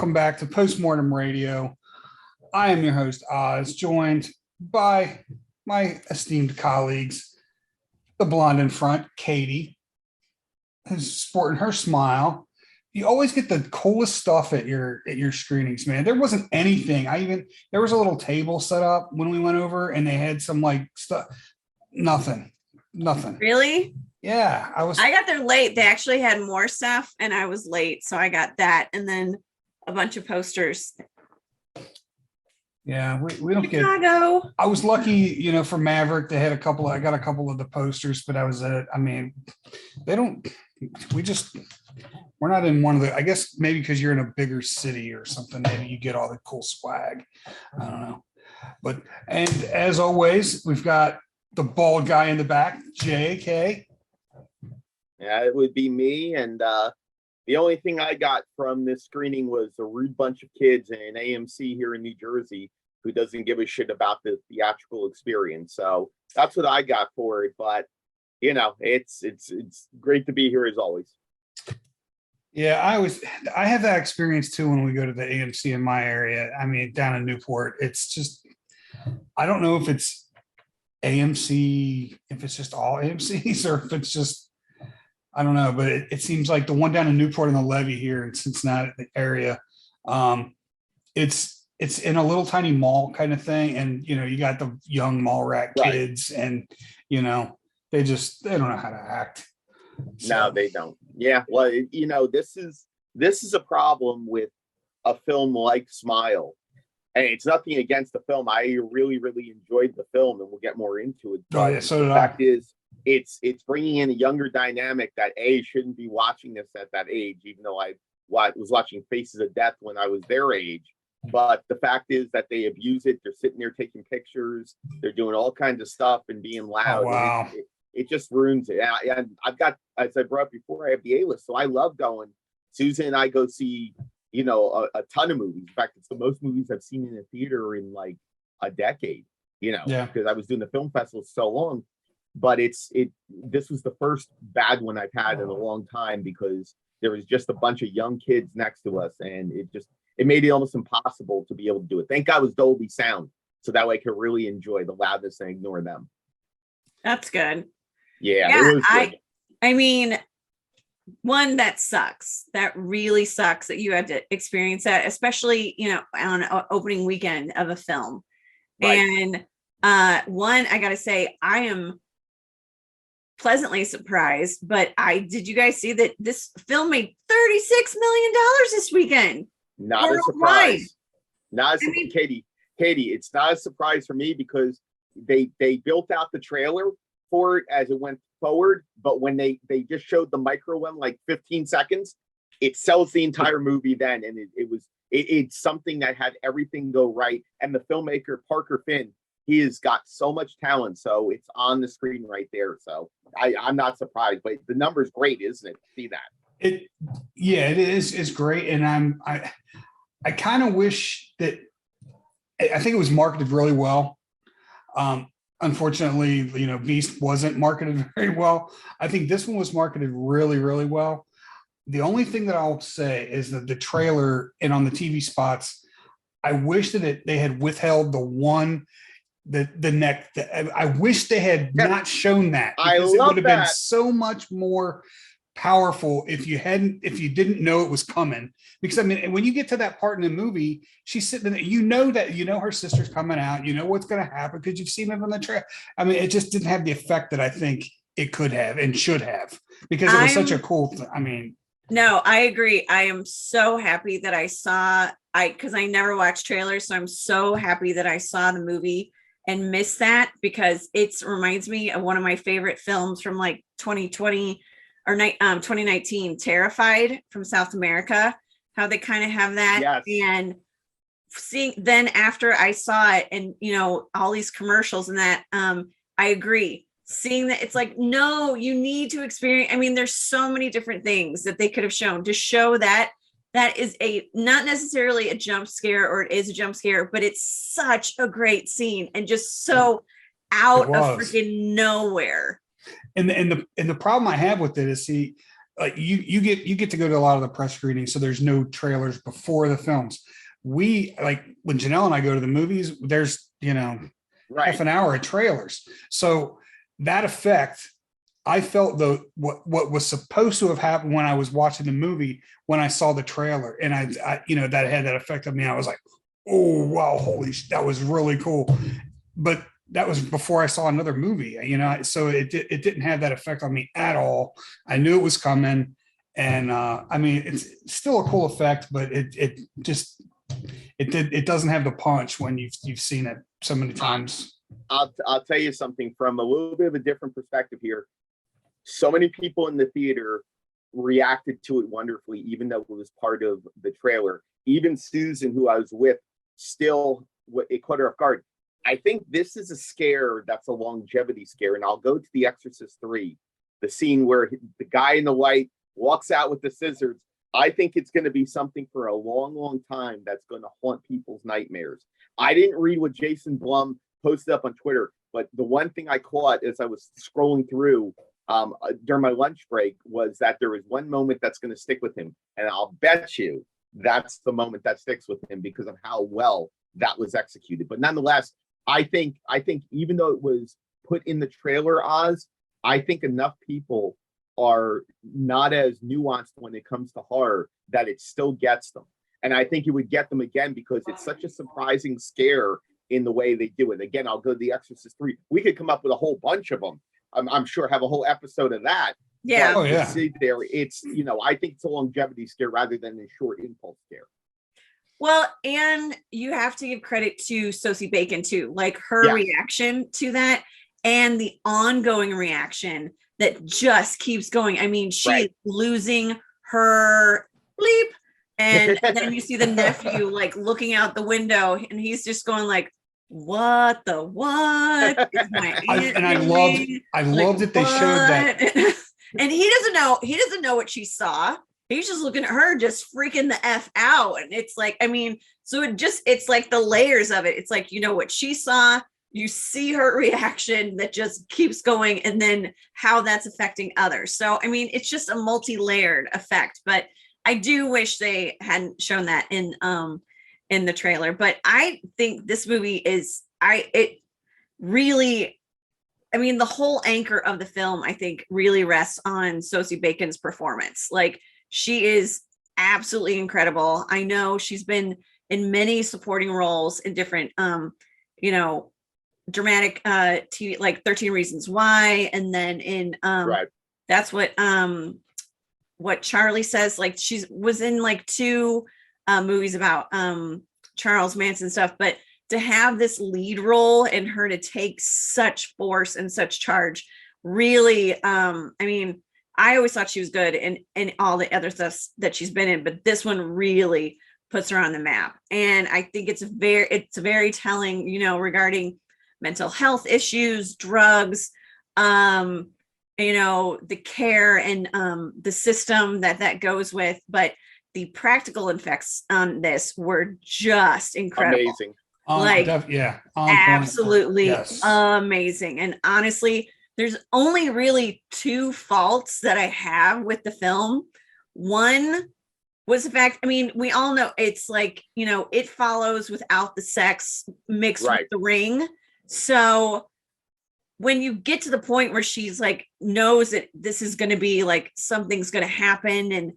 welcome back to Postmortem Radio. I am your host, Oz, joined by my esteemed colleagues, the blonde in front, Katie, who's sporting her smile. You always get the coolest stuff at your screenings, man. There wasn't anything. There was a little table set up when we went over, and they had some like stuff. Nothing. Really? Yeah, I got there late. They actually had more stuff, and I was late, so I got that, and then a bunch of posters. Yeah, we don't Chicago. get. I was lucky, for Maverick. They had I got a couple of the posters, but I was at. I mean, they don't. We're not in one of the. I guess maybe because you're in a bigger city or something. Maybe you get all the cool swag. I don't know, and as always, we've got the bald guy in the back, JK. Yeah, it would be me. And the only thing I got from this screening was a rude bunch of kids in an AMC here in New Jersey who doesn't give a shit about the theatrical experience. So that's what I got for it. But it's great to be here as always. Yeah, I have that experience too when we go to the AMC in my area. I mean, down in Newport, it's just, I don't know if it's AMC, if it's just all AMCs or if it's just, I don't know, but it seems like the one down in Newport and the Levee here in Cincinnati area, it's in a little tiny mall kind of thing, and you got the young mall rat kids, right. And they don't know how to act. So. No, they don't. Yeah, well, this is a problem with a film like Smile, and it's nothing against the film. I really, really enjoyed the film, and we'll get more into it. Oh yeah, so did the fact is, it's bringing in a younger dynamic that shouldn't be watching this at that age, even though I was watching Faces of Death when I was their age. But the fact is that they abuse it. They're sitting there taking pictures. They're doing all kinds of stuff and being loud. Oh, wow. It just ruins it. And I've got, as I brought up before, I have the A-list, so I love going. Susan and I go see, a ton of movies. In fact, it's the most movies I've seen in a theater in like a decade. Because I was doing the film festival so long. But this was the first bad one I've had in a long time, because there was just a bunch of young kids next to us, and it made it almost impossible to be able to do it. Thank God it was Dolby Sound, so that way I could really enjoy the loudness and ignore them. That's good. Yeah, it was good. I mean, one, that sucks. That really sucks that you had to experience that, especially, on an opening weekend of a film. Right. And one, I got to say, I am pleasantly surprised, but did you guys see that this film made $36 million this weekend? Not a surprise. Katie, it's not a surprise for me, because they built out the trailer for it as it went forward, but when they just showed the micro one, like 15 seconds, it sells the entire movie then. And it's something that had everything go right. And the filmmaker, Parker Finn, he has got so much talent, so it's on the screen right there. So I'm not surprised, but the number's great, isn't it? See that? It is. It's great, and I kind of wish that. I think it was marketed really well. Unfortunately, Beast wasn't marketed very well. I think this one was marketed really, really well. The only thing that I'll say is that the trailer and on the TV spots, I wish that they had withheld the one. The neck. I wish they had not shown that, because it would have been so much more powerful if you didn't know it was coming. Because I mean, when you get to that part in the movie, she's sitting there, her sister's coming out, what's going to happen because you've seen it on the trailer. I mean, it just didn't have the effect that I think it could have and should have, because it was such a cool thing. I mean, no, I agree. I am so happy that because I never watched trailers, so I'm so happy that I saw the movie and miss that, because it reminds me of one of my favorite films from like 2020 or 2019, Terrified, from South America, how they kind of have that. Yes. And seeing then after I saw it and, all these commercials and that, I agree. Seeing that, it's like, no, you need to experience. I mean, there's so many different things that they could have shown to show that is not necessarily a jump scare, or it is a jump scare, but it's such a great scene and just so out of freaking nowhere. And the problem I have with it is, you get to go to a lot of the press screenings, so there's no trailers before the films. We like when Janelle and I go to the movies, there's Right. half an hour of trailers. So that effect, I felt what was supposed to have happened when I was watching the movie when I saw the trailer, and I that had that effect on me. I was like, oh wow, that was really cool. But that was before I saw another movie, so it didn't have that effect on me at all. I knew it was coming, and I mean it's still a cool effect, but it doesn't have the punch when you've seen it so many times. I'll tell you something from a little bit of a different perspective here. So many people in the theater reacted to it wonderfully, even though it was part of the trailer. Even Susan, who I was with, still it caught her off guard. I think this is a scare that's a longevity scare, and I'll go to The Exorcist 3, the scene where the guy in the white walks out with the scissors. I think it's going to be something for a long, long time that's going to haunt people's nightmares. I didn't read what Jason Blum posted up on Twitter, but the one thing I caught as I was scrolling through during my lunch break was that there was one moment that's going to stick with him, and I'll bet you that's the moment that sticks with him because of how well that was executed. But nonetheless, I think even though it was put in the trailer, Oz, I think enough people are not as nuanced when it comes to horror that it still gets them. And I think it would get them again because it's such a surprising scare in the way they do it. Again, I'll go to The Exorcist 3. We could come up with a whole bunch of them. I'm sure have a whole episode of that. Yeah. Oh, yeah. See there, it's, I think it's a longevity scare rather than a short impulse scare. Well, and you have to give credit to Sosie Bacon too, like her reaction to that and the ongoing reaction that just keeps going. I mean, she's losing her bleep. And then you see the nephew like looking out the window and he's just going like, what is my aunt I loved that they showed that. And he doesn't know what she saw. He's just looking at her just freaking the F out. And it's like, I mean, so it's like the layers of it. It's like, what she saw, you see her reaction that just keeps going, and then how that's affecting others. So, I mean, it's just a multi-layered effect, but I do wish they hadn't shown that in the trailer. But I think this movie the whole anchor of the film, I think, really rests on Sosie Bacon's performance. Like, she is absolutely incredible. I know she's been in many supporting roles in different, dramatic TV, like 13 Reasons Why, and then in that's what Charlie says. Like, she was in like 2 movies about Charles Manson stuff, but to have this lead role and her to take such force and such charge, really, I always thought she was good in all the other stuff that she's been in, but this one really puts her on the map. And I think it's very telling, regarding mental health issues, drugs, the care and the system that goes with, but the practical effects on this were just incredible. Amazing. Absolutely amazing. And honestly, there's only really 2 faults that I have with the film. One was the fact, we all know it's like, it follows without the sex mixed with the ring. So when you get to the point where she's like, knows that this is going to be like, something's going to happen, and,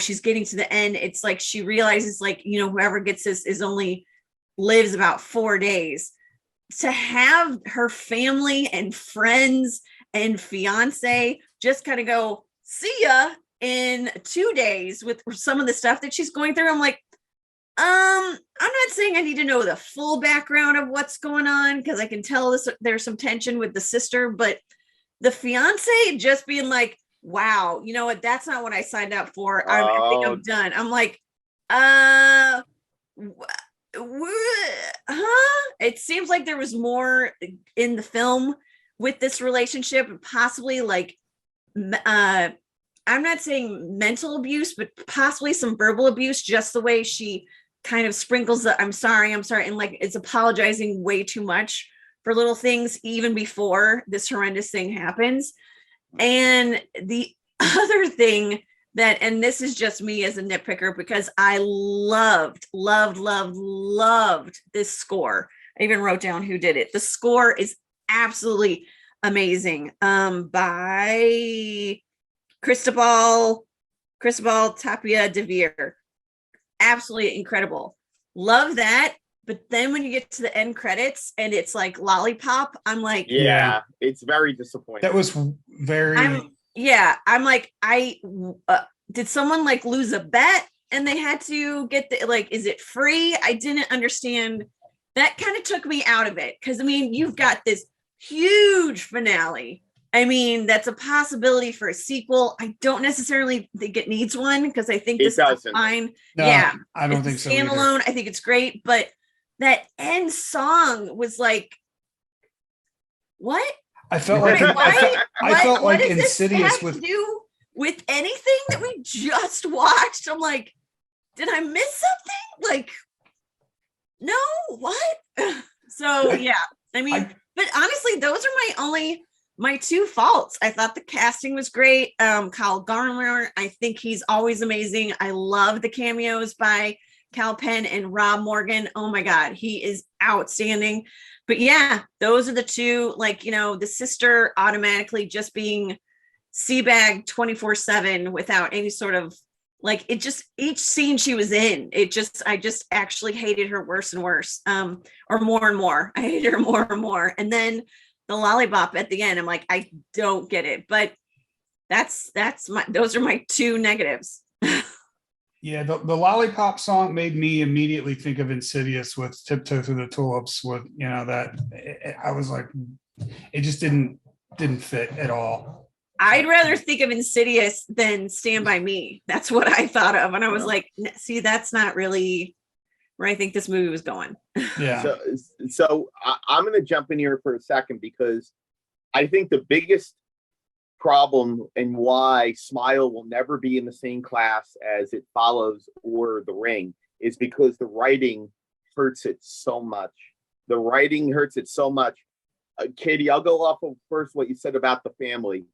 she's getting to the end, it's like, she realizes like, whoever gets this lives about 4 days. To have her family and friends and fiance just kind of go, see ya in 2 days with some of the stuff that she's going through. I'm like, I'm not saying I need to know the full background of what's going on, because I can tell there's some tension with the sister, but the fiance just being like, wow, you know what? That's not what I signed up for. I think I'm done. I'm like, it seems like there was more in the film with this relationship, and possibly like I'm not saying mental abuse, but possibly some verbal abuse, just the way she kind of sprinkles the I'm sorry, and like it's apologizing way too much for little things even before this horrendous thing happens. And other thing that, and this is just me as a nitpicker, because I loved this score. I even wrote down who did it. The score is absolutely amazing. By Cristobal Tapia de Veer. Absolutely incredible. Love that. But then when you get to the end credits and it's like Lollipop, I'm like, Yeah, it's very disappointing. That was very. I'm like, did someone like lose a bet and they had to get the, like, is it free? I didn't understand. That kind of took me out of it. Cause I mean, you've got this huge finale. I mean, that's a possibility for a sequel. I don't necessarily think it needs one because I think this is fine. No, yeah, I don't think so. Standalone, I think it's great, but that end song was like, what? I felt like I felt like Insidious with with anything that we just watched. I'm like, did I miss something? Like, no, what? So yeah, I mean, but honestly, those are my two faults. I thought the casting was great. Kyle Garner, I think he's always amazing. I love the cameos by Cal Penn and Rob Morgan. Oh my God, he is outstanding. But yeah, those are the two, like, you know, the sister automatically just being Seabag 24/7 without any sort of, like, it just, each scene she was in, I just actually hated her worse and worse, or more and more. I hated her more and more. And then the lollipop at the end, I'm like, I don't get it. But those are my two negatives. Yeah, the lollipop song made me immediately think of Insidious with Tiptoe Through the Tulips. With, you know, that I was like, it just didn't fit at all. I'd rather think of Insidious than Stand By Me. That's what I thought of, and I was like, see, that's not really where I think this movie was going. Yeah. So I'm going to jump in here for a second, because I think the biggest problem and why Smile will never be in the same class as It Follows or The Ring is because the writing hurts it so much. The writing hurts it so much. Katie, I'll go off of first what you said about the family.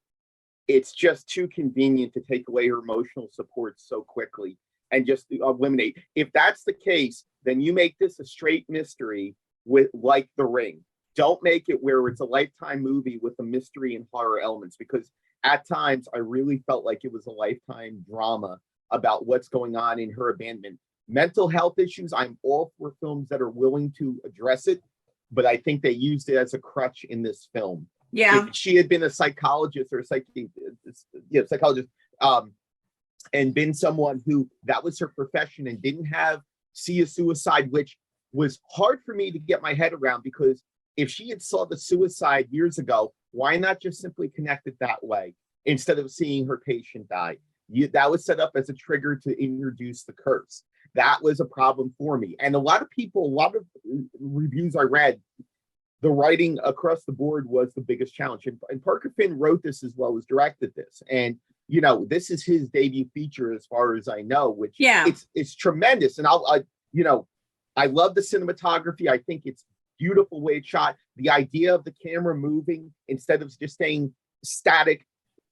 It's just too convenient to take away her emotional support so quickly and just eliminate. If that's the case, then you make this a straight mystery with, like, The Ring. Don't make it where it's a Lifetime movie with a mystery and horror elements, because at times I really felt like it was a Lifetime drama about what's going on in her abandonment. Mental health issues, I'm all for films that are willing to address it, but I think they used it as a crutch in this film. Yeah. If she had been a psychologist or a psychologist, and been someone who that was her profession and didn't see a suicide, which was hard for me to get my head around, because if she had saw the suicide years ago, why not just simply connect it that way instead of seeing her patient die? That was set up as a trigger to introduce the curse. That was a problem for me. And a lot of reviews I read, the writing across the board was the biggest challenge. And Parker Finn wrote this as well as directed this. And, you know, this is his debut feature as far as I know, which it's tremendous. And I love the cinematography. I think it's beautiful way it's shot. The idea of the camera moving instead of just staying static,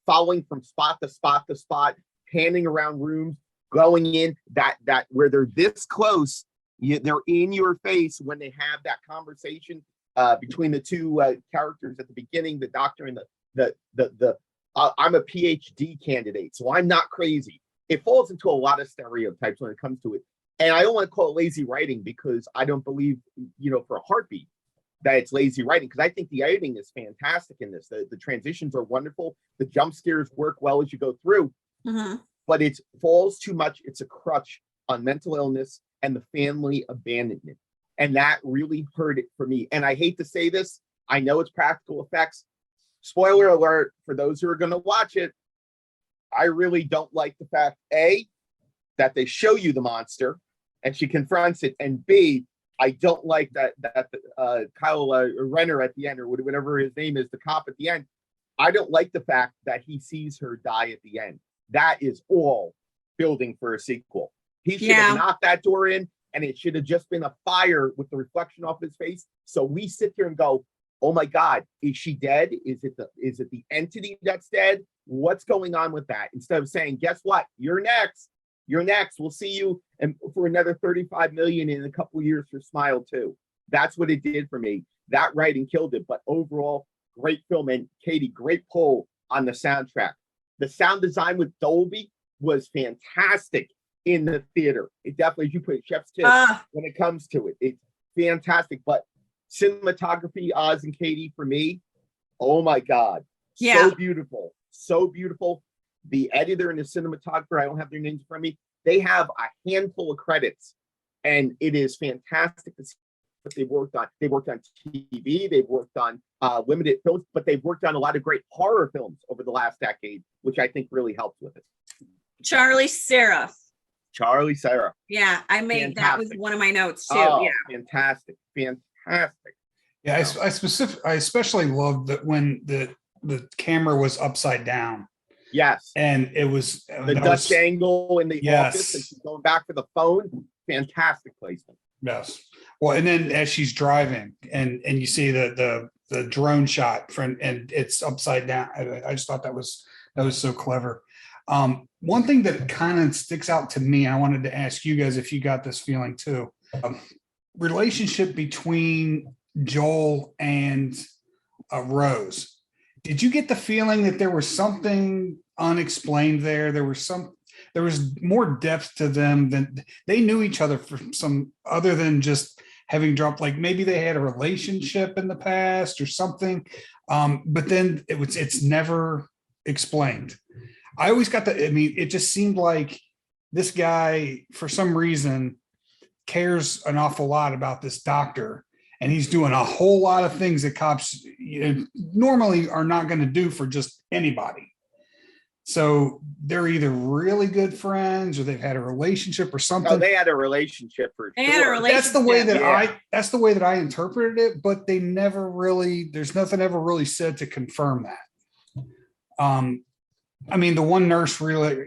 following from spot to spot to spot, panning around rooms, going in that where they're this close, they're in your face when they have that conversation between the two characters at the beginning, the doctor and the I'm a PhD candidate, so I'm not crazy. It falls into a lot of stereotypes when it comes to it. And I don't want to call it lazy writing, because I don't believe, for a heartbeat that it's lazy writing, because I think the editing is fantastic in this. The transitions are wonderful. The jump scares work well as you go through, but it falls too much. It's a crutch on mental illness and the family abandonment. And that really hurt it for me. And I hate to say this, I know it's practical effects. Spoiler alert for those who are going to watch it. I really don't like the fact, A, that they show you the monster and she confronts it, and B, I don't like that Kyle Renner at the end, or whatever his name is, the cop at the end. I don't like the fact that he sees her die at the end. That is all building for a sequel. He should have knocked that door in, and it should have just been a fire with the reflection off his face. So we sit here and go, "Oh my God, is she dead? Is it the entity that's dead? what's going on with that, instead of saying, guess what, you're next, we'll see you and for another 35 million in a couple of years for Smile 2. That's what it did for me. That writing killed it. But overall, great film. And Katie, great pull on the soundtrack. The sound design with Dolby was fantastic in the theater. It definitely, as you put it, chef's kiss when it comes to it. It's fantastic. But cinematography, Oz and Katie, for me, oh my God. Yeah. So beautiful. So beautiful. The editor and the cinematographer, I don't have their names in front of me. They have a handful of credits, and it is fantastic to see what they've worked on. They worked on TV, they've worked on limited films, but they've worked on a lot of great horror films over the last decade, which I think really helped with it. Charlie Sarah. Charlie Sarah. Yeah, I made that was one of my notes too. Oh, yeah, fantastic. Yeah, I especially loved that when the camera was upside down. Yes. And it was the Dutch angle in the office, and she's going back for the phone. Fantastic placement. Yes. Well, and then as she's driving and you see the drone shot from, and it's upside down. I just thought that was so clever. One thing that kind of sticks out to me, I wanted to ask you guys if you got this feeling too. Relationship between Joel and Rose. Did you get the feeling that there was something unexplained there? There was more depth to them than they knew each other for some other than just having dropped, like maybe they had a relationship in the past or something. But then it's never explained. I always got it just seemed like this guy, for some reason, cares an awful lot about this doctor. And he's doing a whole lot of things that cops normally are not going to do for just anybody. So they're either really good friends or they've had a relationship or something. No, they had a relationship for sure. That's the way that I interpreted it, but they never really, there's nothing ever really said to confirm that. I mean, the one nurse really,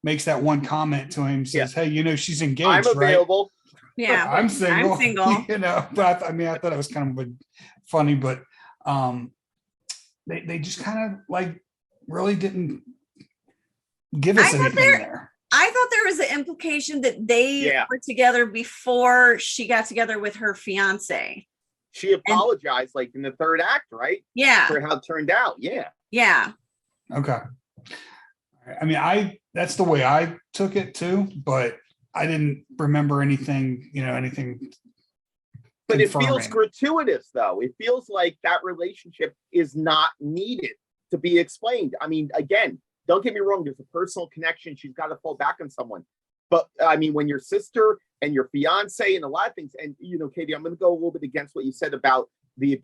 makes that one comment to him, says, hey, she's engaged, I'm available. Right? Yeah, I'm single. But I thought it was kind of funny, but they just kind of like really didn't give us anything there. I thought there was an implication that they were together before she got together with her fiance. She apologized like in the third act, right? Yeah. For how it turned out. Yeah. Yeah. Okay. I mean, that's the way I took it too, but I didn't remember anything, anything. But it feels gratuitous, though. It feels like that relationship is not needed to be explained. I mean, again, don't get me wrong. There's a personal connection. She's got to fall back on someone. But I mean, when your sister and your fiance and a lot of things, and, Katie, I'm going to go a little bit against what you said about the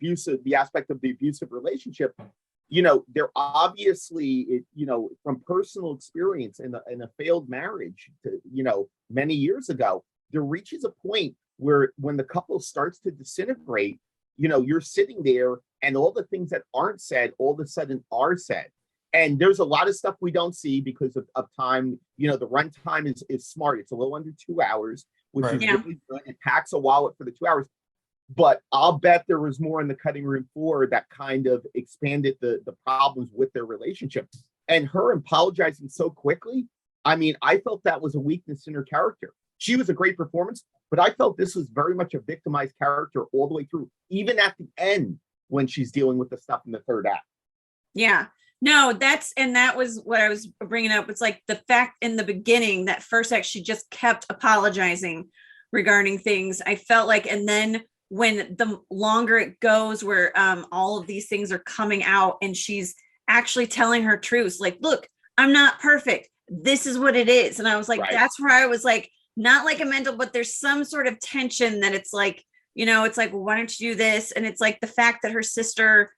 aspect of the abusive relationship. They're obviously, from personal experience in a failed marriage, many years ago, there reaches a point where when the couple starts to disintegrate, you're sitting there and all the things that aren't said all of a sudden are said. And there's a lot of stuff we don't see because of time. The run time is smart. It's a little under 2 hours, which is really good. It packs a wallet for the 2 hours. But I'll bet there was more in the cutting room floor that kind of expanded the problems with their relationship. And her apologizing so quickly, I mean, I felt that was a weakness in her character. She was a great performance, but I felt this was very much a victimized character all the way through, even at the end when she's dealing with the stuff in the third act. Yeah. No, that was what I was bringing up. It's like the fact in the beginning, that first act, she just kept apologizing regarding things. I felt like, and then when the longer it goes, where all of these things are coming out and she's actually telling her truths, like, look, I'm not perfect. This is what it is. And I was like, That's where I was like, not like a mental, but there's some sort of tension that it's like, it's like, well, why don't you do this? And it's like the fact that her sister,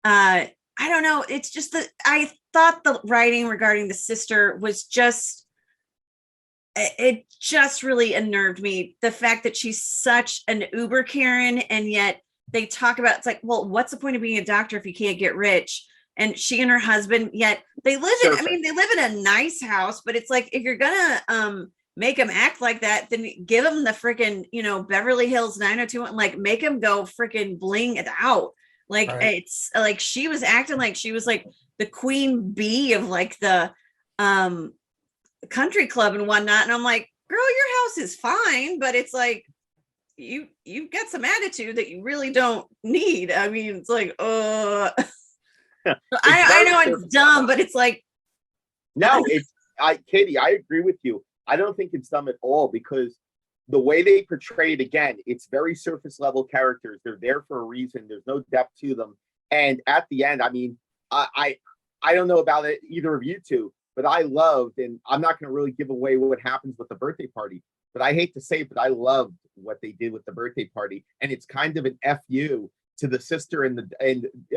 I don't know. It's just that I thought the writing regarding the sister was it just really unnerved me. The fact that she's such an uber Karen, and yet they talk about, it's like, well, what's the point of being a doctor if you can't get rich? And she and her husband, yet they live they live in a nice house, but it's like, if you're gonna make them act like that, then give them the freaking, Beverly Hills 90210, like make them go freaking bling it out. Like Right. it's like she was acting like she was like the queen bee of like the um country club and whatnot. And I'm like, girl, your house is fine, but it's like you've got some attitude that you really don't need. I mean, it's like, I very know it's surface dumb, level. but it's like, No, Katie, I agree with you. I don't think it's dumb at all because the way they portray it again, it's very surface level characters. They're there for a reason. There's no depth to them. And at the end, I mean, I don't know about it, either of you two, but I loved, and I'm not going to really give away what happens with the birthday party, but I hate to say it, but I loved what they did with the birthday party. And it's kind of an FU to the sister and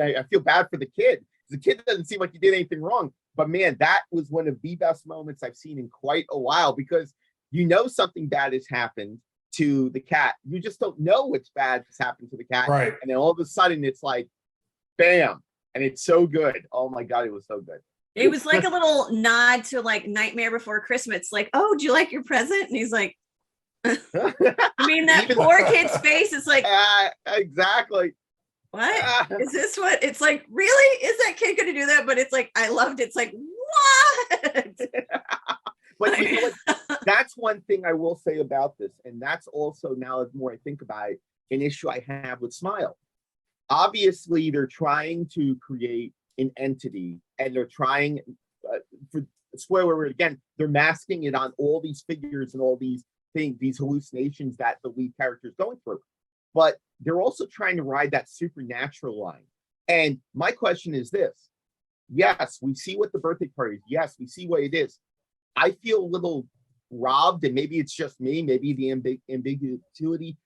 I feel bad for the kid. The kid doesn't seem like he did anything wrong, but man, that was one of the best moments I've seen in quite a while because you know something bad has happened to the cat. You just don't know what's bad has happened to the cat. Right. And then all of a sudden it's like, bam. And it's so good. Oh my God, it was so good. it was like a little nod to like Nightmare Before Christmas. Like, oh, do you like your present? And he's like, I mean, that Even- poor kid's face is like, Exactly. what is this? What it's like, really? Is that kid gonna do that? But it's like, I loved it. It's like, what? But you know what? That's one thing I will say about this. And that's also, now the more I think about it, an issue I have with Smile. Obviously, they're trying to create an entity and they're trying, for spoiler alert again, they're masking it on all these figures and all these things, these hallucinations that the lead character is going through. But they're also trying to ride that supernatural line. And my question is this. Yes, we see what the birthday party is. Yes, we see what it is. I feel a little robbed, and maybe it's just me. Maybe the ambiguity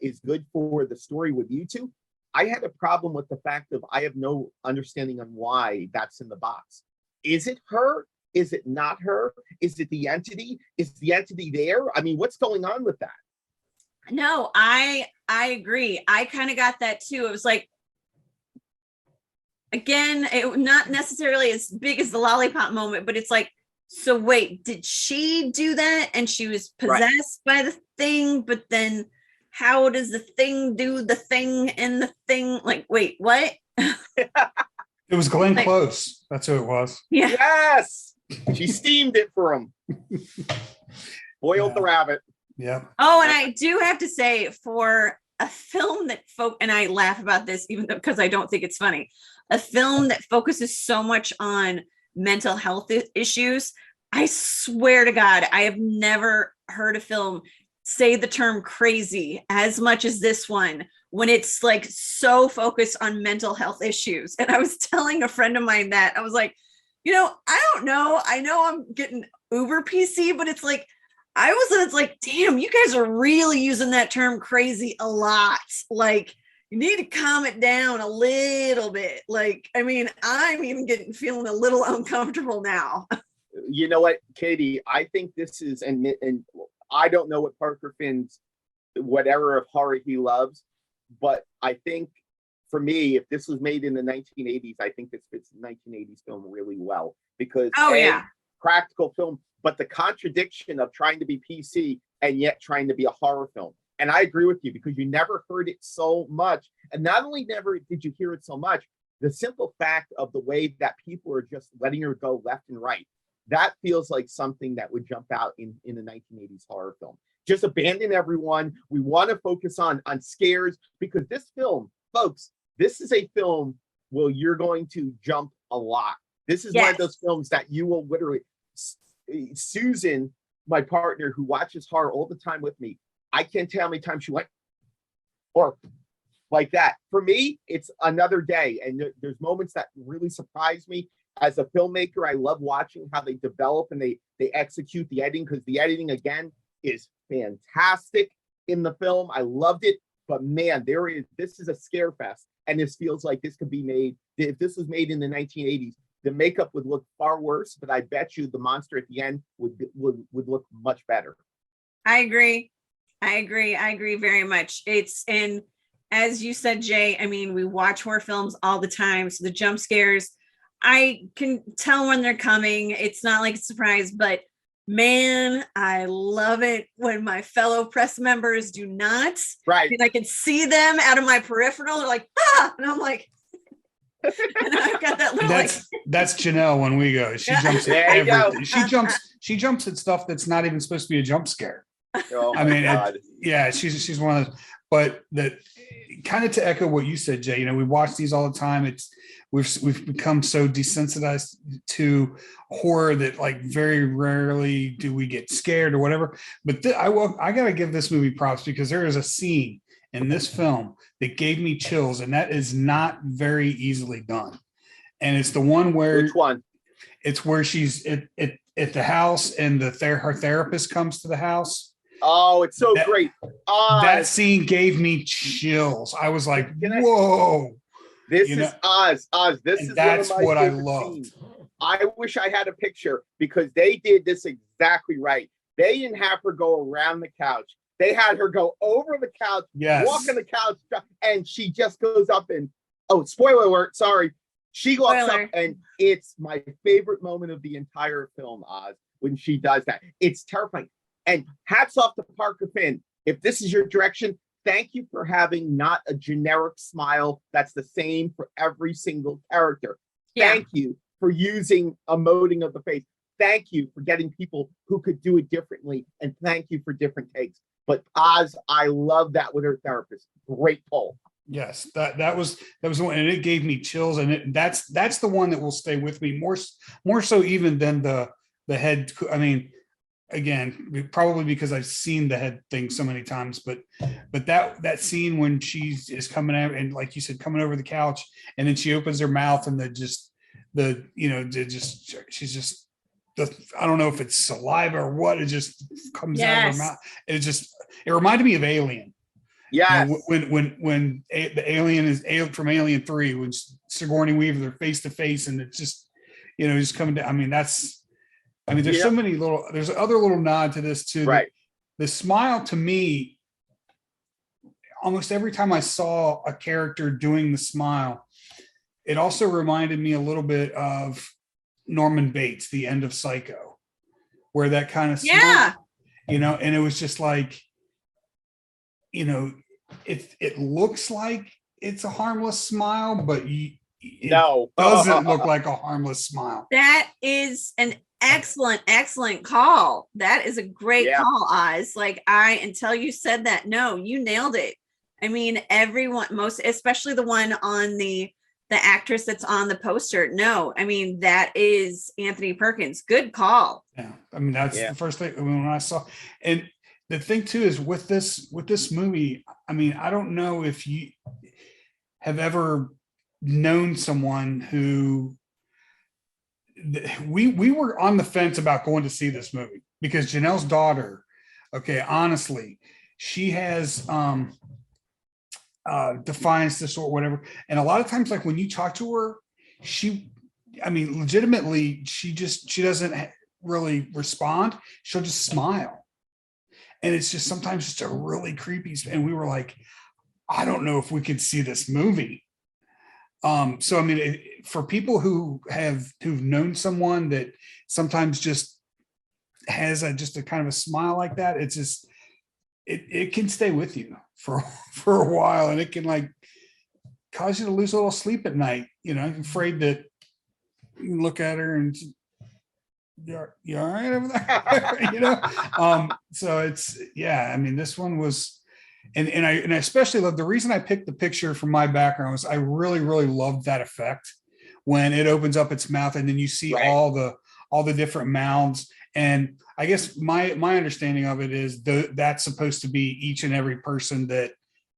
is good for the story with you two. I had a problem with the fact of I have no understanding on why that's in the box. Is it her? Is it not her? Is it the entity? Is the entity there? I mean, what's going on with that? No, I agree. I kind of got that too. It was like, again, it not necessarily as big as the lollipop moment, but it's like, so wait, did she do that and she was possessed by the thing? But then how does the thing do the thing and the thing? Like, wait, what? It was Glenn Like- Close. That's who it was. Yeah. Yes, she steamed it for him. Boiled the rabbit. Yeah. Oh, and I do have to say, for a film that and I laugh about this even though because I don't think it's funny, a film that focuses so much on mental health issues, I swear to God, I have never heard a film say the term crazy as much as this one when it's like so focused on mental health issues. And I was telling a friend of mine that I was like, you know, I don't know. I know I'm getting uber PC, but it's like, it's like, damn, you guys are really using that term crazy a lot. Like, you need to calm it down a little bit. Like, I mean, I'm even feeling a little uncomfortable now. You know what, Katie? I think this is, and I don't know what Parker Finn's whatever of horror he loves, but I think for me, if this was made in the 1980s, I think this fits the 1980s film really well because practical film, but the contradiction of trying to be PC and yet trying to be a horror film. And I agree with you because you never heard it so much. And not only never did you hear it so much, the simple fact of the way that people are just letting her go left and right, that feels like something that would jump out in the 1980s horror film. Just abandon everyone. We want to focus on scares because this film, folks, this is a film where you're going to jump a lot. This is one of those films that you will literally, Susan, my partner who watches horror all the time with me, I can't tell how many times she went, or like that. For me, it's another day. And there's moments that really surprise me. As a filmmaker, I love watching how they develop and they execute the editing because the editing, again, is fantastic in the film. I loved it. But man, this is a scare fest. And this feels like this could be made, if this was made in the 1980s, the makeup would look far worse, but I bet you the monster at the end would look much better. I agree very much. And as you said, Jay, I mean, we watch horror films all the time. So the jump scares, I can tell when they're coming. It's not like a surprise, but man, I love it when my fellow press members do not. Right. And I can see them out of my peripheral. They're like, And I'm like, and I've got that little like, That's Janelle when we go. She Yeah. jumps There at you go. everything. She jumps at stuff that's not even supposed to be a jump scare. Oh I my mean, God. yeah, she's one of those. But that kind of to echo what you said, Jay. You know, we watch these all the time. We've become so desensitized to horror that like very rarely do we get scared or whatever. But I got to give this movie props because there is a scene in this film that gave me chills, and that is not very easily done. And it's the one where Which one? it's where she's at the house and her therapist comes to the house. Oh, it's so That- great. That scene gave me chills. I was like, Can I- whoa. This you know, is Oz. Oz, this and is that's one of my what I favorite loved. scenes. I wish I had a picture because they did this exactly right. They didn't have her go around the couch. They had her go over the couch, Yes. walk on the couch, and she just goes up and, oh, spoiler alert, sorry. She walks Spoiler. up and it's my favorite moment of the entire film, Oz, when she does that. It's terrifying. And hats off to Parker Finn. If this is your direction, thank you for having not a generic smile that's the same for every single character. yeah, Thank you for using emoting of the face. Thank you for getting people who could do it differently. And thank you for different takes. But Oz, I love that with her therapist. Great poll. Yes, that was the one, and it gave me chills, and that's the one that will stay with me more so even than the head. I mean, again, probably because I've seen the head thing so many times, but that scene when she is coming out and like you said, coming over the couch, and then she opens her mouth and she's just I don't know if it's saliva or what, it just comes out of her mouth. It reminded me of Alien. Yes. You know, when the alien is from Alien 3, when Sigourney Weaver, they're face to face, and it's just, just coming down. I mean, there's so many there's other little nod to this too. Right. The smile to me, almost every time I saw a character doing the smile, it also reminded me a little bit of Norman Bates, the end of Psycho, where that kind of smile, and it was just like, it looks like it's a harmless smile, but it doesn't look like a harmless smile. that is an excellent call. That is a great call, Oz. Like until you said that, no, you nailed it. I mean, everyone, especially the one on the actress that's on the poster. No, I mean, that is Anthony Perkins. Good call. Yeah. I mean, that's the first thing when I saw. And the thing too is with this movie, I mean, I don't know if you have ever known someone who we were on the fence about going to see this movie because Janelle's daughter, okay, honestly, she has defiance disorder, whatever. And a lot of times, like when you talk to her, legitimately, she doesn't really respond. She'll just smile. And it's just sometimes just a really creepy. And we were like, I don't know if we could see this movie. So, I mean, for people who've known someone that sometimes just has just a kind of a smile like that, it's just, it can stay with you for a while, and it can like cause you to lose a little sleep at night. You're afraid that you can look at her and you all right over there? So it's, I mean, this one was, and I especially love the reason I picked the picture from my background was I really, really loved that effect when it opens up its mouth and then you see all the different mouths. And I guess my understanding of it is that's supposed to be each and every person that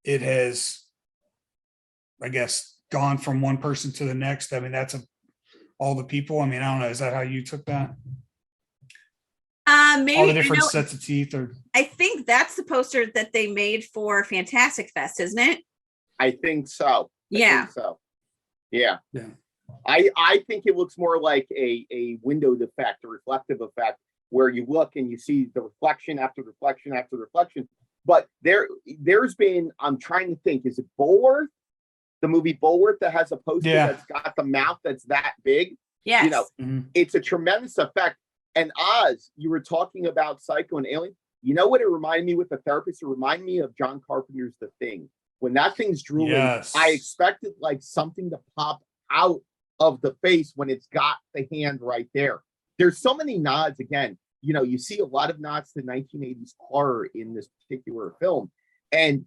it has, I guess, gone from one person to the next. I mean, that's all the people. I mean, I don't know. Is that how you took that? Maybe all the different sets of teeth, or I think that's the poster that they made for Fantastic Fest, isn't it? I think so. Yeah. Yeah. I think it looks more like a windowed effect, a reflective effect, where you look and you see the reflection after reflection after reflection. But there's been, I'm trying to think, is it Bulworth? The movie Bulworth that has a poster that's got the mouth that's that big. Yes. It's a tremendous effect. And Oz, you were talking about Psycho and Alien. You know what it reminded me with the therapist? It reminded me of John Carpenter's The Thing, When that thing's drooling, Yes. I expected like something to pop out of the face when it's got the hand right there. There's so many nods. Again, you see a lot of nods to 1980s horror in this particular film. And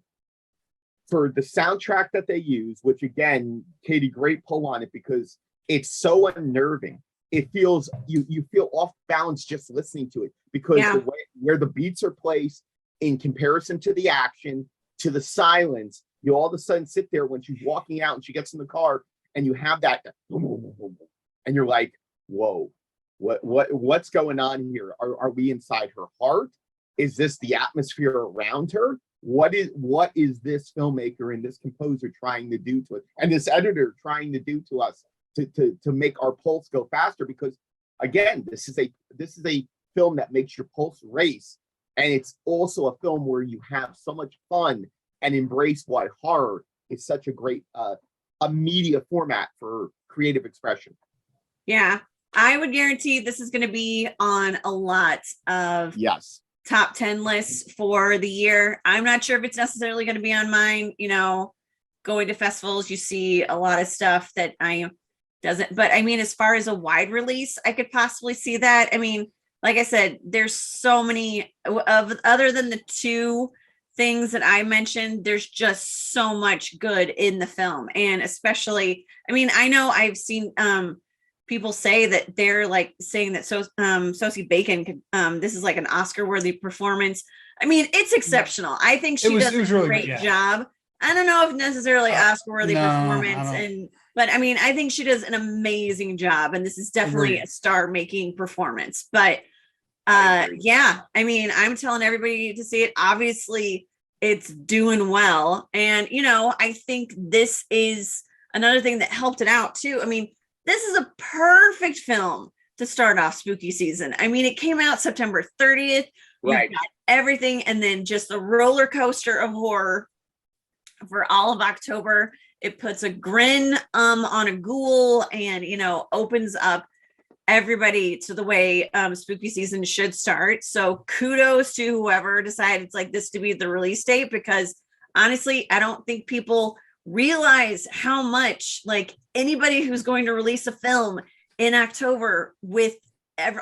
for the soundtrack that they use, which again, Katie, great pull on it because it's so unnerving. It feels you feel off balance just listening to it because the way where the beats are placed in comparison to the action, to the silence, you all of a sudden sit there when she's walking out and she gets in the car and you have that and you're like, whoa, what's going on here? Are we inside her heart? Is this the atmosphere around her? What is this filmmaker and this composer trying to do to it, and this editor trying to do to us to make our pulse go faster? Because again, this is a film that makes your pulse race, and it's also a film where you have so much fun and embrace why horror is such a great a media format for creative expression. Yeah, I would guarantee this is going to be on a lot of top 10 lists for the year. I'm not sure if it's necessarily going to be on mine. Going to festivals, you see a lot of stuff that doesn't, but I mean, as far as a wide release, I could possibly see that. I mean, like I said, there's so many other than the two things that I mentioned, there's just so much good in the film. And especially, I mean, I know I've seen people say that they're like saying that Sosie Bacon could this is like an Oscar worthy performance. I mean, it's exceptional. I think she does a really great job. I don't know if necessarily Oscar worthy performance, but I mean, I think she does an amazing job, and this is definitely a star making performance. But yeah, I mean, I'm telling everybody to see it. Obviously, it's doing well, and I think this is another thing that helped it out too. I mean, this is a perfect film to start off spooky season. I mean, it came out September 30th. Right. You've got everything, and then just the roller coaster of horror for all of October. It puts a grin on a ghoul, and opens up everybody to the way spooky season should start. So kudos to whoever decided like this to be the release date, because honestly, I don't think people realize how much like anybody who's going to release a film in October with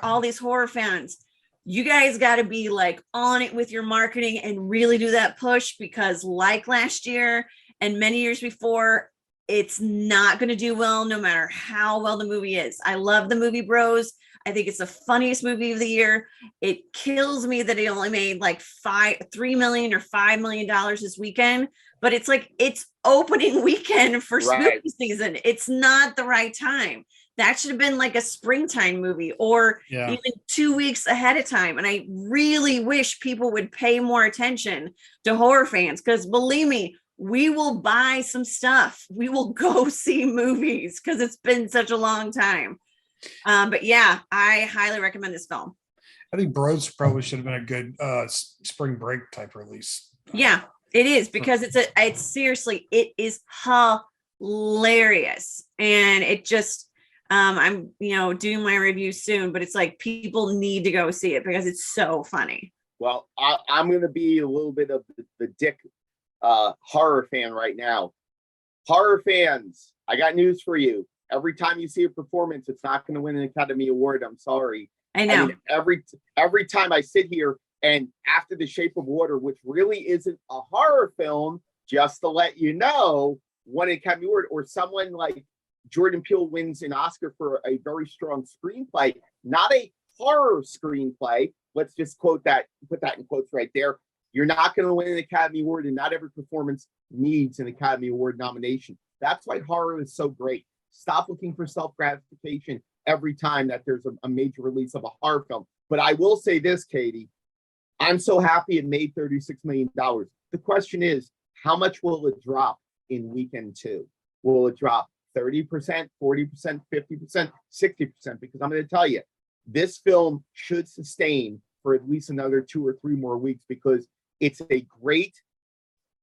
all these horror fans, you guys got to be like on it with your marketing and really do that push, because like last year and many years before, it's not going to do well no matter how well the movie is. I love the movie Bros. I think it's the funniest movie of the year. It kills me that it only made like $3 million or $5 million this weekend, but it's like it's opening weekend for spooky season. It's not the right time. That should have been like a springtime movie or even 2 weeks ahead of time. And I really wish people would pay more attention to horror fans, because believe me, we will buy some stuff. We will go see movies because it's been such a long time. But yeah, I highly recommend this film. I think Bros probably should have been a good spring break type release. Yeah, it is, because it's seriously, it is hilarious. And it just, I'm, doing my review soon, but it's like people need to go see it because it's so funny. Well, I'm going to be a little bit of the dick horror fan right now. Horror fans, I got news for you. Every time you see a performance, it's not going to win an Academy Award. I'm sorry. I know. I mean, every time I sit here, and after The Shape of Water, which really isn't a horror film, just to let you know, won an Academy Award, or someone like Jordan Peele wins an Oscar for a very strong screenplay, not a horror screenplay. Let's just put that in quotes right there. You're not going to win an Academy Award, and not every performance needs an Academy Award nomination. That's why horror is so great. Stop looking for self-gratification every time that there's a major release of a horror film. But I will say this, Katie, I'm so happy it made $36 million. The question is, how much will it drop in weekend 2? Will it drop 30%, 40%, 50%, 60%? Because I'm going to tell you, this film should sustain for at least another 2 or 3 more weeks, because it's a great,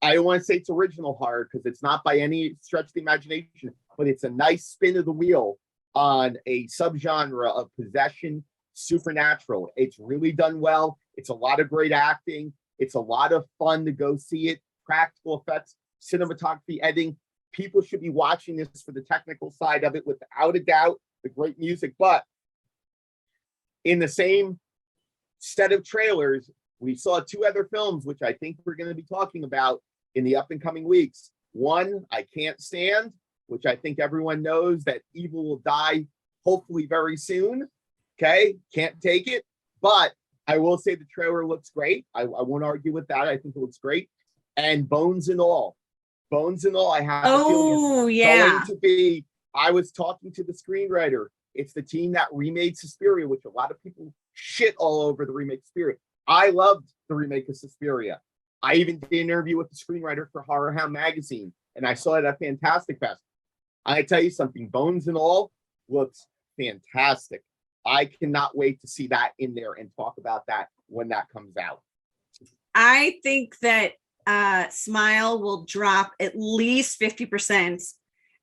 I don't want to say it's original horror because it's not by any stretch of the imagination, but it's a nice spin of the wheel on a subgenre of possession, supernatural. It's really done well. It's a lot of great acting. It's a lot of fun to go see it. Practical effects. cinematography, editing. People should be watching this for the technical side of it, without a doubt, the great music. But in the same set of trailers, we saw 2 other films, which I think we're going to be talking about in the up and coming weeks. One, I Can't Stand, which I think everyone knows that evil will die hopefully very soon. Okay, can't take it. But I will say the trailer looks great. I won't argue with that. I think it looks great. And Bones and All. Bones and All, I have a feeling Oh, it's yeah. going to be. I was talking to the screenwriter. It's the team that remade Suspiria, which a lot of people shit all over the remake Suspiria. I loved the remake of Suspiria. I even did an interview with the screenwriter for Horror Hound magazine, and I saw it at Fantastic Fest. I tell you something, Bones and All looks fantastic. I cannot wait to see that in there and talk about that when that comes out. I think that Smile will drop at least 50%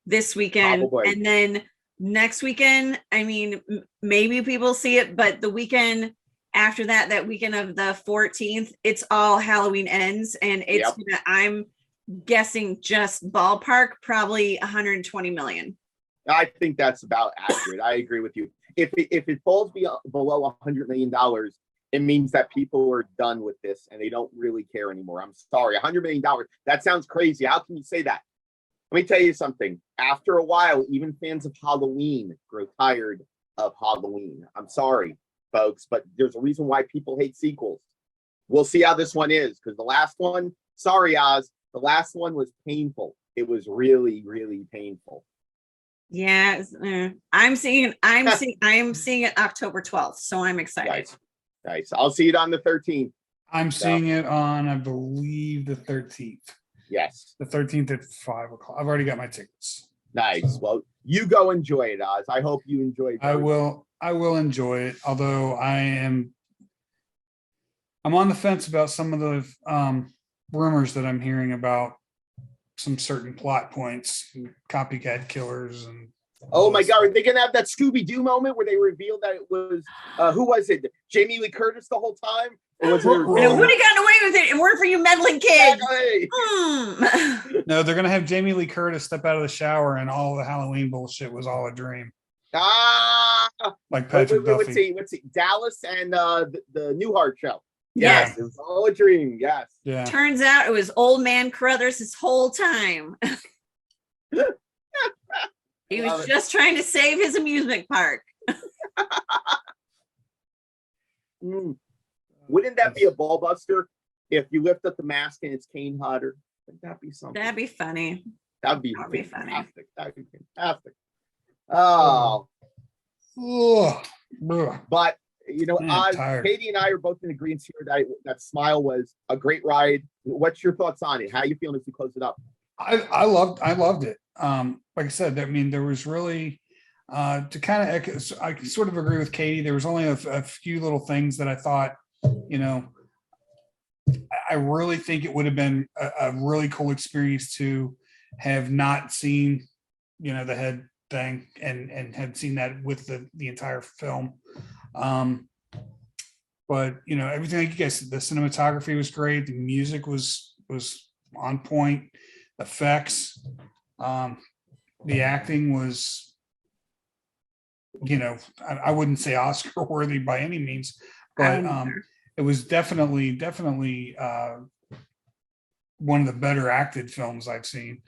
this weekend. Probably. And then next weekend, I mean, maybe people see it, but the weekend after that, that weekend of the 14th, it's all Halloween Ends. And it's, I'm guessing just ballpark, probably 120 million. I think that's about accurate. I agree with you. If it falls below $100 million, it means that people are done with this and they don't really care anymore. I'm sorry, $100 million. That sounds crazy. How can you say that? Let me tell you something. After a while, even fans of Halloween grow tired of Halloween. I'm sorry, folks, but there's a reason why people hate sequels. We'll see how this one is, because the last one, sorry, Oz, the last one was painful. It was really, really painful. Yeah, I'm seeing it October 12th, so I'm excited. Nice. I'll see it on the 13th. I'm seeing it on, I believe, the 13th. Yes. The 13th at 5 o'clock. I've already got my tickets. Nice. Well, you go enjoy it, Oz. I hope you enjoy it. I will enjoy it, although I'm on the fence about some of the rumors that I'm hearing about some certain plot points, copycat killers, and oh my God, are they gonna have that Scooby-Doo moment where they revealed that it was who was it? Jamie Lee Curtis the whole time? Or was it And it would have gotten away with it. It weren't for you meddling kids. Exactly. No, they're gonna have Jamie Lee Curtis step out of the shower and all the Halloween bullshit was all a dream. Like Patrick Duffy. Let's see. Dallas and the Newhart show. Yes. It was all a dream. Yes. Yeah. Turns out it was old man Carruthers this whole time. He was just trying to save his amusement park. Wouldn't that be a ball buster if you lift up the mask and it's Kane Hodder? Wouldn't that be something? That'd be funny. That'd be funny. fantastic. That'd be fantastic. Oh. But you know, Katie and I are both in agreement here that Smile was a great ride. What's your thoughts on it? How are you feeling as we close it up? I loved it. Like I said, I mean, there was really to kind of echo, I sort of agree with Katie. There was only a few little things that I thought, you know, I really think it would have been a really cool experience to have not seen, you know, the head thing and had seen that with the entire film. But you know, everything like you guys said, the cinematography was great, the music was on point, effects, the acting was, you know, I wouldn't say Oscar worthy by any means, but it was definitely one of the better acted films I've seen.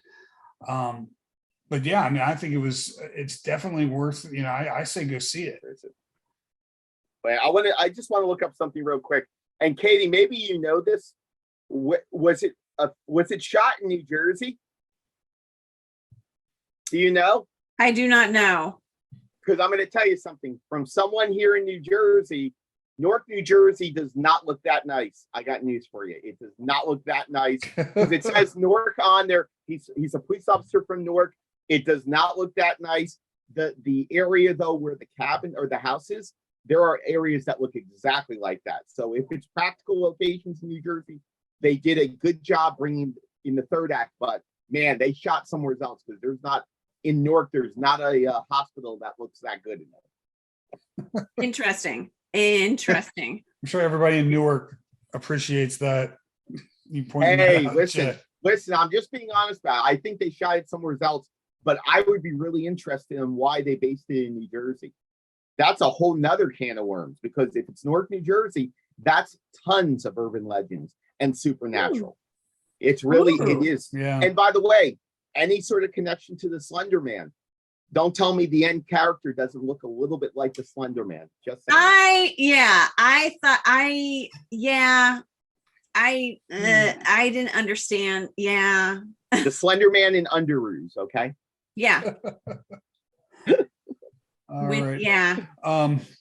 But yeah, I mean, I think it's definitely worth, you know, I say go see it. But I just want to look up something real quick. And Katie, maybe you know this. Was it shot in New Jersey? Do you know? I do not know. Because I'm going to tell you something from someone here in New Jersey. Newark, New Jersey does not look that nice. I got news for you. It does not look that nice because it says Newark on there. He's a police officer from Newark. It does not look that nice. The area though where the cabin or the house is, there are areas that look exactly like that. So if it's practical locations in New Jersey, they did a good job bringing in the third act. But man, they shot somewhere else because in Newark, there's not a hospital that looks that good in there. Interesting. I'm sure everybody in Newark appreciates that. You pointed that out. Listen, Listen, I'm just being honest about it. I think they shot it somewhere else, but I would be really interested in why they based it in New Jersey. That's a whole nother can of worms, because if it's Newark, New Jersey, that's tons of urban legends and supernatural. It's really, it Ooh. is. Yeah. And by the way, any sort of connection to the Slender Man, don't tell me the end character doesn't look a little bit like the Slender Man. Just saying. I didn't understand. Yeah. The Slender Man in underoos, okay? Yeah. All right. Yeah.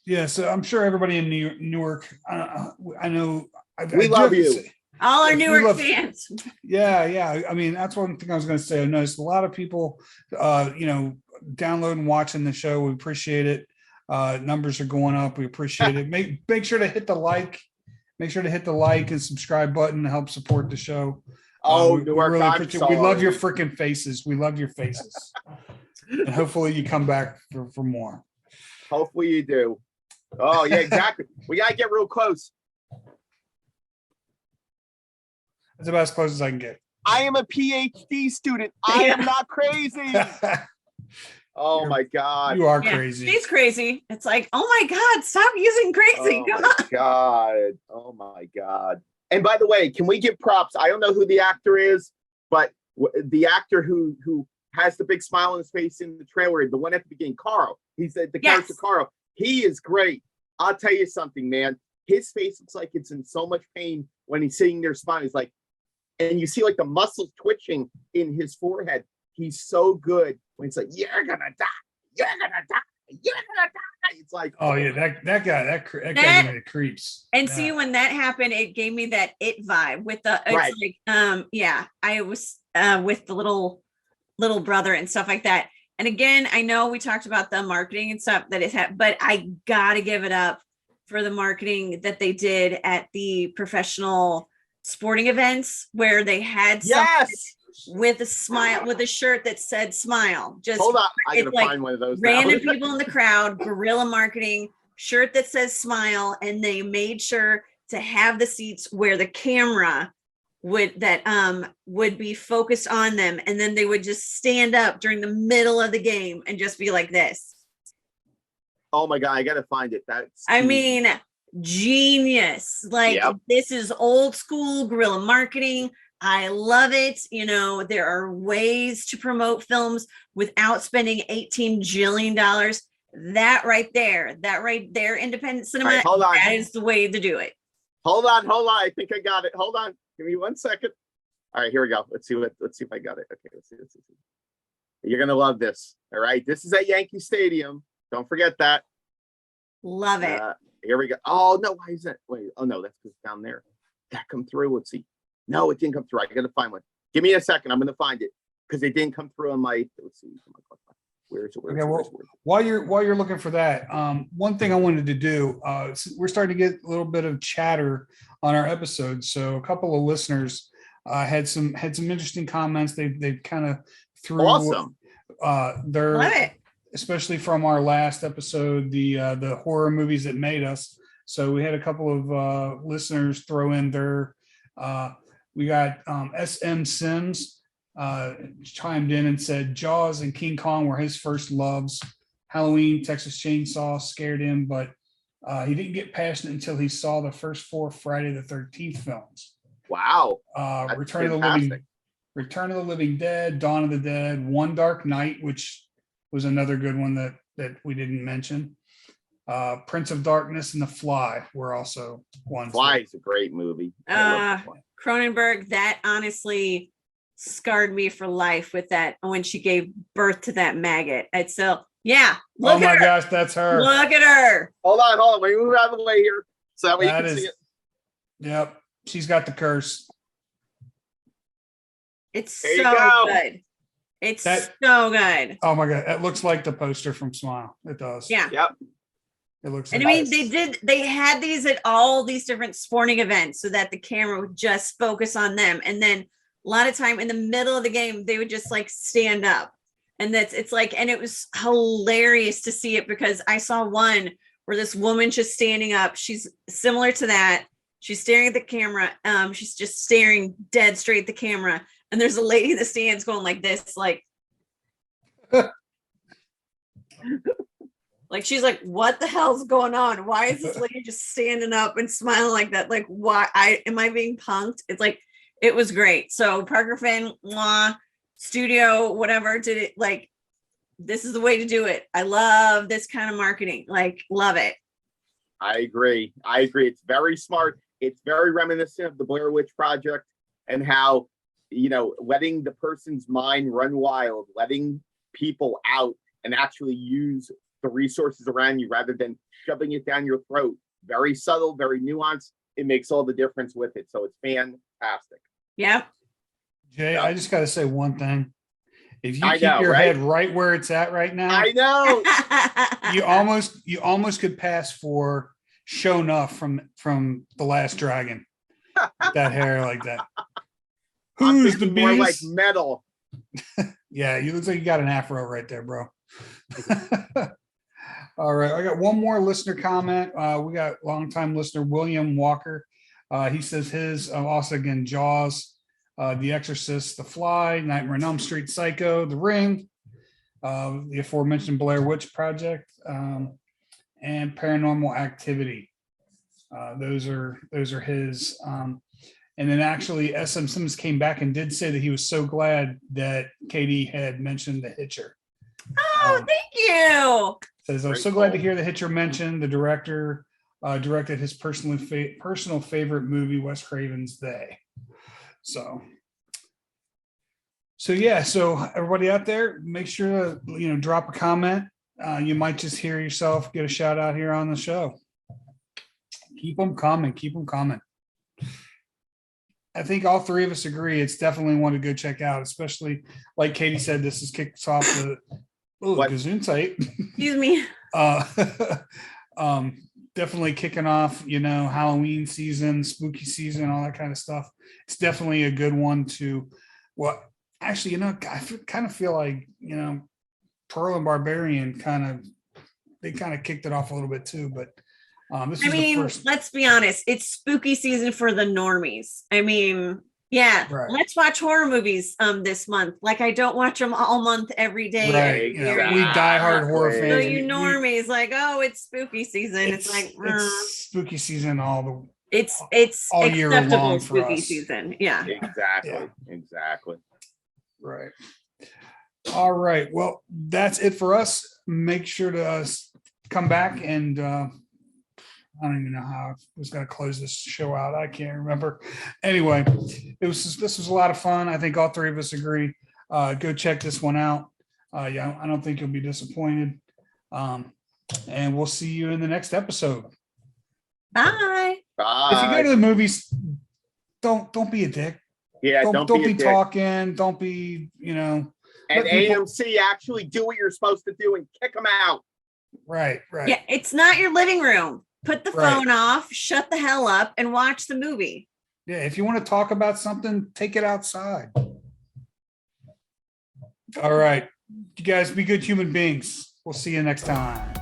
Yeah. So I'm sure everybody in Newark, I know. We love you. All our We Newark love- fans. Yeah. I mean, that's one thing I was going to say. I noticed a lot of people, downloading, watching the show. We appreciate it. Numbers are going up. We appreciate it. Make sure to hit the like. Make sure to hit the like and subscribe button to help support the show. Oh, we Newark, really I'm appreciate. sorry. We love your freaking faces. We love your faces. And hopefully you come back for more. Hopefully you do. Oh, yeah, exactly. We got to get real close. That's about as close as I can get. I am a PhD student. I am not crazy. Oh, You're- my God. You are Yeah, crazy. She's crazy. It's like, oh my God, stop using crazy. Oh Come my on. God. Oh my God. And by the way, can we give props? I don't know who the actor is, but the actor who has the big smile on his face in the trailer, the one at the beginning, Carl. He's the character Yes. Carl. He is great. I'll tell you something, man. His face looks like it's in so much pain when he's sitting there smiling. He's like, and you see like the muscles twitching in his forehead. He's so good when he's like, "You're gonna die. You're gonna die. You're gonna die." It's like, Oh yeah, that guy, that guy That- gave me the creeps. And Yeah. see, when that happened, it gave me that it vibe with the, it's Right. like, yeah, I was with the little brother and stuff like that. And again, I know we talked about the marketing and stuff that it had, but I gotta give it up for the marketing that they did at the professional sporting events where they had someone yes. with a smile, with a shirt that said smile. Just Hold on, I it's gotta like find one of those. now. random people in the crowd, guerrilla marketing, shirt that says smile, and they made sure to have the seats where the camera would be focused on them, and then they would just stand up during the middle of the game and just be like this. Oh my God, I gotta find it. That's I mean, genius. Like, Yep. this is old school guerrilla marketing. I love it. You know, there are ways to promote films without spending $18 jillion. That right there, independent cinema, All right, hold on. that is the way to do it. Hold on. I think I got it. Hold on. Give me 1 second. All right, here we go. Let's see if I got it. Okay, let's see. You're gonna love this. All right. This is at Yankee Stadium. Don't forget that. Love it. Here we go. Oh no, why is that? Wait, oh no, that's because down there. That come through. Let's see. No, it didn't come through. I gotta find one. Give me a second. I'm gonna find it because it didn't come through on my. Let's see. Where is it? Okay, well, while you're looking for that, one thing I wanted to do, we're starting to get a little bit of chatter on our episodes. So a couple of listeners had some interesting comments. They kind of threw Awesome. their, Love it. especially from our last episode, the horror movies that made us. So we had a couple of listeners throw in their. We got SM Sims chimed in and said Jaws and King Kong were his first loves. Halloween, Texas Chainsaw scared him, but he didn't get passionate until he saw the first 4 Friday the 13th films. Wow. That's Return of the Living Dead, Dawn of the Dead, One Dark Night, which was another good one that we didn't mention. Prince of Darkness and The Fly were also ones. Fly is a great movie. I love The Fly. Cronenberg, that honestly scarred me for life with that when she gave birth to that maggot. It's still, yeah. Oh Look my at her. gosh, that's her. Look at her. Hold on. Let me move out of the way here so that way you That can is- see it. Yep, she's got the curse. It's There you so go. good. It's That- so good. Oh my god, that looks like the poster from Smile. It does. Yeah. Yep. It looks. And I like mean, they had these at all these different sporting events so that the camera would just focus on them. And then a lot of time in the middle of the game, they would just like stand up. And it's like, and it was hilarious to see it because I saw one where this woman's just standing up. She's similar to that. She's staring at the camera. She's just staring dead straight at the camera. and there's a lady in the stands going like this, like she's like, what the hell's going on? Why is this lady just standing up and smiling like that? Like, why am I being punked? It's like, it was great. So Parker Finn, studio, whatever, did it. Like, this is the way to do it. I love this kind of marketing. Like, love it. I agree. It's very smart. It's very reminiscent of the Blair Witch Project and how, letting the person's mind run wild, letting people out and actually use the resources around you rather than shoving it down your throat. Very subtle, very nuanced. It makes all the difference with it. So it's fantastic. Yep. Jay, I just got to say one thing. If you I keep know, your right? head right where it's at right now, I know. you almost could pass for Sho'nuff from The Last Dragon. That hair like that. I'm Who's the thinking more like beast? metal. Yeah, you look like you got an afro right there, bro. All right, I got one more listener comment. We got longtime listener William Walker. He says his also again Jaws, The Exorcist, The Fly, Nightmare on Elm Street, Psycho, The Ring, the aforementioned Blair Witch Project, and Paranormal Activity. Those are his. And then actually, SM Simmons came back and did say that he was so glad that Katie had mentioned The Hitcher. Oh, thank you. Says, I'm Great so glad to call. hear The Hitcher mentioned. The director directed his personal favorite movie, Wes Craven's They. So yeah, so everybody out there, make sure to drop a comment. You might just hear yourself get a shout out here on the show. Keep them coming. I think all three of us agree it's definitely one to go check out, especially like Katie said, this is kicks off the Gesundheit. Excuse me. Definitely kicking off, Halloween season, spooky season, all that kind of stuff. It's definitely a good one to, actually, I kind of feel like, Pearl and Barbarian kind of kicked it off a little bit too, but this is the first. Let's be honest. It's spooky season for the normies. Yeah, Right. Let's watch horror movies this month. Like, I don't watch them all month every day. Right. Exactly. We diehard horror So fans. you normies, like, oh, it's spooky season. It's like it's spooky season it's all year acceptable long for spooky us. season. Yeah. Exactly. Right. All right. Well, that's it for us. Make sure to come back and I don't even know how I was going to close this show out. I can't remember. Anyway, this was a lot of fun. I think all three of us agree. Go check this one out. Yeah, I don't think you'll be disappointed. And we'll see you in the next episode. Bye. Bye. If you go to the movies, don't be a dick. Yeah, Don't be a be dick. talking. Don't be, And let people- AMC actually do what you're supposed to do and kick them out. Right. Yeah, it's not your living room. Put the Right. phone off, shut the hell up, and watch the movie. Yeah. If you want to talk about something, take it outside. All right. You guys be good human beings. We'll see you next time.